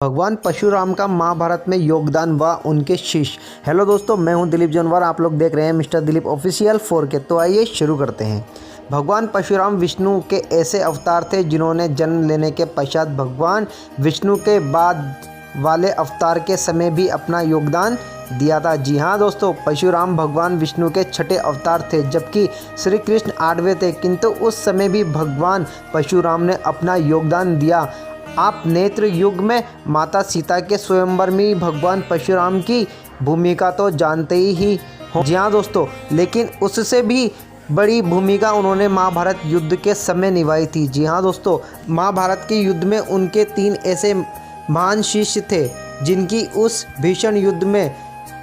भगवान परशुराम का महाभारत में योगदान व उनके शिष्य। हेलो दोस्तों, मैं हूं दिलीप जनवर। आप लोग देख रहे हैं मिस्टर दिलीप ऑफिशियल 4K। तो आइए शुरू करते हैं। भगवान परशुराम विष्णु के ऐसे अवतार थे जिन्होंने जन्म लेने के पश्चात भगवान विष्णु के बाद वाले अवतार के समय भी अपना योगदान दिया था। जी हाँ दोस्तों, परशुराम भगवान विष्णु के छठे अवतार थे, जबकि श्री कृष्ण 8वें थे, किंतु उस समय भी भगवान परशुराम ने अपना योगदान दिया। आप नेत्र युग में माता सीता के स्वयंवर में भगवान परशुराम की भूमिका तो जानते ही हो। जी हाँ दोस्तों, लेकिन उससे भी बड़ी भूमिका उन्होंने महाभारत युद्ध के समय निभाई थी। जी हाँ दोस्तों, महाभारत के युद्ध में उनके 3 ऐसे महान शिष्य थे जिनकी उस भीषण युद्ध में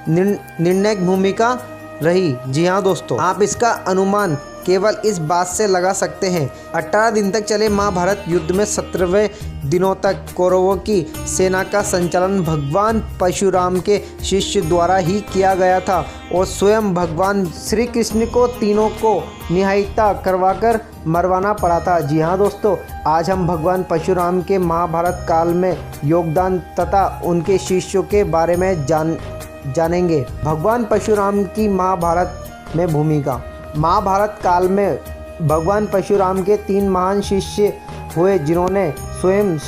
निर्णायक भूमिका रही। जी हाँ दोस्तों, आप इसका अनुमान केवल इस बात से लगा सकते हैं। 18 दिन तक चले महाभारत युद्ध में 17वें दिनों तक कौरवों की सेना का संचालन भगवान परशुराम के शिष्य द्वारा ही किया गया था और स्वयं भगवान श्री कृष्ण को तीनों को निहत्था करवाकर मरवाना पड़ा था। जी हाँ दोस्तों, आज हम भगवान परशुराम के महाभारत काल में योगदान तथा उनके शिष्यों के बारे में जानेंगे। भगवान परशुराम की महाभारत में भूमिका। महाभारत काल में भगवान परशुराम के 3 महान शिष्य हुए जिन्होंने स्वयं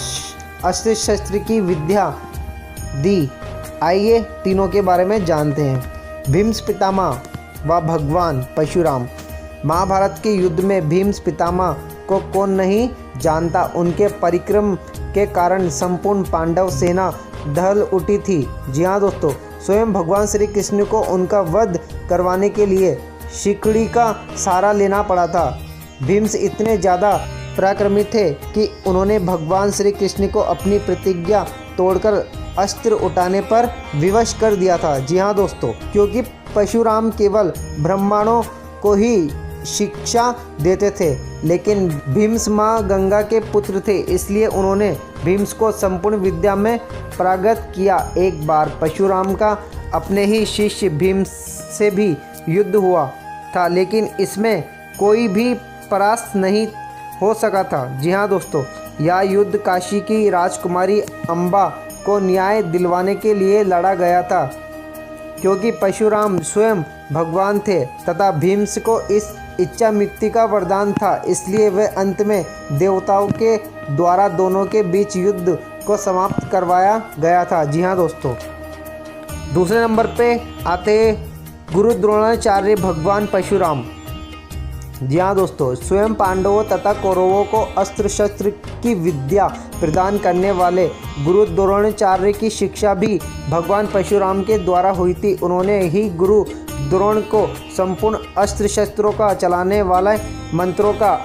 अस्त्र शस्त्र की विद्या दी। आइए तीनों के बारे में जानते हैं। भीष्म पितामह व भगवान परशुराम। महाभारत के युद्ध में भीष्म पितामह को कौन नहीं जानता। उनके परिक्रम के कारण संपूर्ण पांडव सेना ढल उठी थी। जी हाँ दोस्तों, स्वयं भगवान श्री कृष्ण को उनका वध करवाने के लिए शिकड़ी का सहारा लेना पड़ा था। भीष्म इतने ज़्यादा पराक्रमी थे कि उन्होंने भगवान श्री कृष्ण को अपनी प्रतिज्ञा तोड़कर अस्त्र उठाने पर विवश कर दिया था। जी हाँ दोस्तों, क्योंकि परशुराम केवल ब्राह्मणों को ही शिक्षा देते थे, लेकिन भीष्म माँ गंगा के पुत्र थे, इसलिए उन्होंने भीष्म को संपूर्ण विद्या में पारंगत किया। एक बार परशुराम का अपने ही शिष्य भीष्म से भी युद्ध हुआ था, लेकिन इसमें कोई भी परास्त नहीं हो सका था। जी हाँ दोस्तों, यह युद्ध काशी की राजकुमारी अम्बा को न्याय दिलवाने के लिए लड़ा गया था। क्योंकि परशुराम स्वयं भगवान थे तथा भीष्म को इस इच्छा मृत्यु का वरदान था, इसलिए वह अंत में देवताओं के द्वारा दोनों के बीच युद्ध को समाप्त करवाया गया था। जी हाँ दोस्तों, दूसरे नंबर पे आते गुरु द्रोणाचार्य भगवान परशुराम। जी हाँ दोस्तों, स्वयं पांडवों तथा कौरवों को अस्त्र शस्त्र की विद्या प्रदान करने वाले गुरु द्रोणाचार्य की शिक्षा भी भगवान परशुराम के द्वारा हुई थी। उन्होंने ही गुरु द्रोण को संपूर्ण अस्त्र शस्त्रों का चलाने वाले मंत्रों का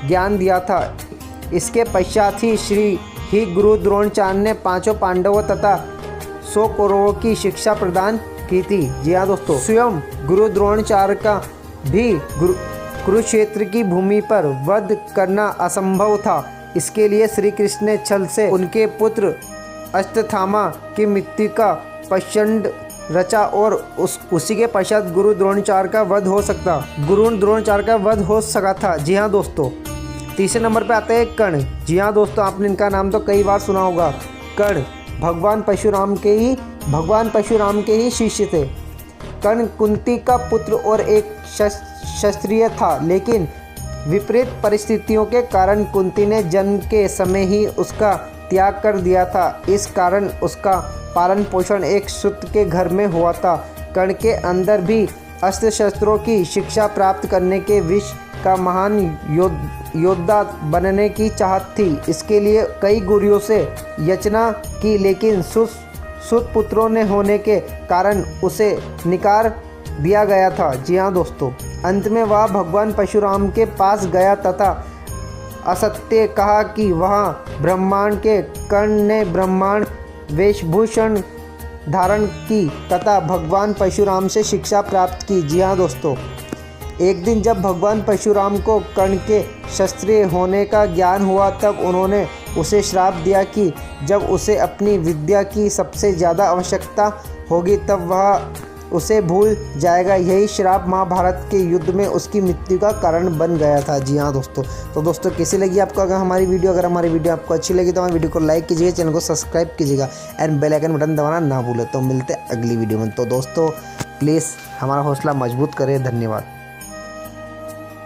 ज्ञान दिया था। इसके पश्चात ही गुरु द्रोणाचार्य ने 5 पांडवों तथा 100 कौरवों की शिक्षा प्रदान की थी। जी हाँ दोस्तों, स्वयं गुरु द्रोणाचार्य का भी कुरुक्षेत्र की भूमि पर वध करना असंभव था। इसके लिए श्री कृष्ण ने छल से उनके पुत्र अश्वत्थामा की मृत्यु का प्रचंड रचा और उसी के पश्चात गुरु द्रोणाचार्य का वध हो सका था। जी हाँ दोस्तों, तीसरे नंबर पे आते हैं कर्ण। जी हाँ दोस्तों, आपने इनका नाम तो कई बार सुना होगा। कर्ण भगवान परशुराम के ही शिष्य थे। कर्ण कुंती का पुत्र और एक क्षत्रिय था, लेकिन विपरीत परिस्थितियों के कारण कुंती ने जन्म के समय ही उसका त्याग कर दिया था। इस कारण उसका पालन पोषण एक सूत के घर में हुआ था। कर्ण के अंदर भी अस्त्र शस्त्रों की शिक्षा प्राप्त करने के विश्व का महान योद्धा बनने की चाहत थी। इसके लिए कई गुरुओं से याचना की, लेकिन सूत पुत्रों ने होने के कारण उसे निकार दिया गया था। जी हाँ दोस्तों, अंत में वह भगवान परशुराम के पास गया तथा असत्य कहा कि वहाँ ब्रह्मांड के कर्ण ने ब्रह्मांड वेशभूषण धारण की तथा भगवान परशुराम से शिक्षा प्राप्त की। जी हाँ दोस्तों, एक दिन जब भगवान परशुराम को कर्ण के क्षत्रिय होने का ज्ञान हुआ, तब उन्होंने उसे श्राप दिया कि जब उसे अपनी विद्या की सबसे ज़्यादा आवश्यकता होगी तब वह उसे भूल जाएगा। यही श्राप महाभारत के युद्ध में उसकी मृत्यु का कारण बन गया था। जी हाँ दोस्तों, तो दोस्तों कैसी लगी आपको अगर हमारी वीडियो आपको अच्छी लगी तो हमारी वीडियो को लाइक कीजिएगा, चैनल को सब्सक्राइब कीजिएगा एंड बेल आइकन बटन दबाना ना भूलें। तो मिलते हैं अगली वीडियो में। तो दोस्तों प्लीज़ हमारा हौसला मजबूत करें। धन्यवाद।